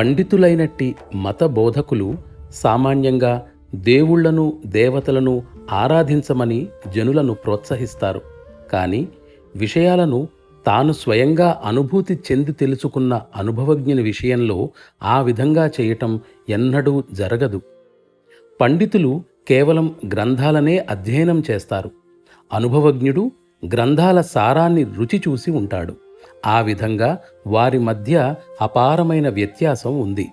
పండితులైనట్టి మత బోధకులు సామాన్యంగా దేవుళ్లను దేవతలను ఆరాధించమని జనులను ప్రోత్సహిస్తారు. కానీ విషయాలను తాను స్వయంగా అనుభూతి చెంది తెలుసుకున్న అనుభవజ్ఞుని విషయంలో ఆ విధంగా చేయటం ఎన్నడూ జరగదు. పండితులు కేవలం గ్రంథాలనే అధ్యయనం చేస్తారు. అనుభవజ్ఞుడు గ్రంథాల సారాన్ని రుచి చూసి ఉంటాడు. ఆ విధంగా వారి మధ్య అపారమైన వ్యత్యాసం ఉంది.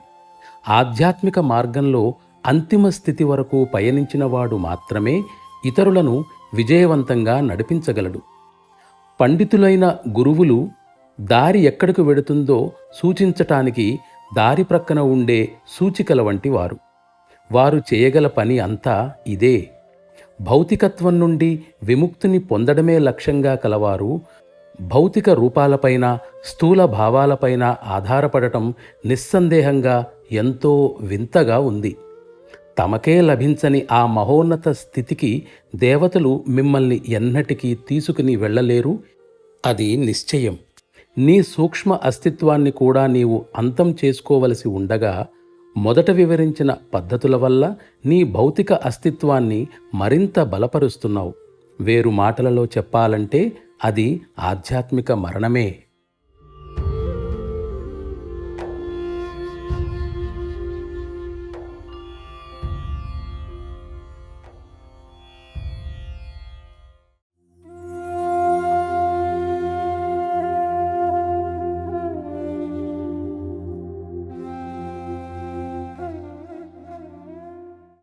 ఆధ్యాత్మిక మార్గంలో అంతిమ స్థితి వరకు పయనించినవాడు మాత్రమే ఇతరులను విజయవంతంగా నడిపించగలడు. పండితులైన గురువులు దారి ఎక్కడికి వెడుతుందో సూచించటానికి దారి ప్రక్కన ఉండే సూచికల వంటి వారు. వారు చేయగల పని అంతా ఇదే. భౌతికత్వం నుండి విముక్తిని పొందడమే లక్ష్యంగా కలవారు భౌతిక రూపాలపైన స్థూల భావాలపైన ఆధారపడటం నిస్సందేహంగా ఎంతో వింతగా ఉంది. తమకే లభించని ఆ మహోన్నత స్థితికి దేవతలు మిమ్మల్ని ఎన్నటికీ తీసుకుని వెళ్ళలేరు. అది నిశ్చయం. నీ సూక్ష్మ అస్తిత్వాన్ని కూడా నీవు అంతం చేసుకోవలసి ఉండగా మొదట వివరించిన పద్ధతుల వల్ల నీ భౌతిక అస్తిత్వాన్ని మరింత బలపరుస్తున్నావు. వేరు మాటలలో చెప్పాలంటే అది ఆధ్యాత్మిక మరణమే.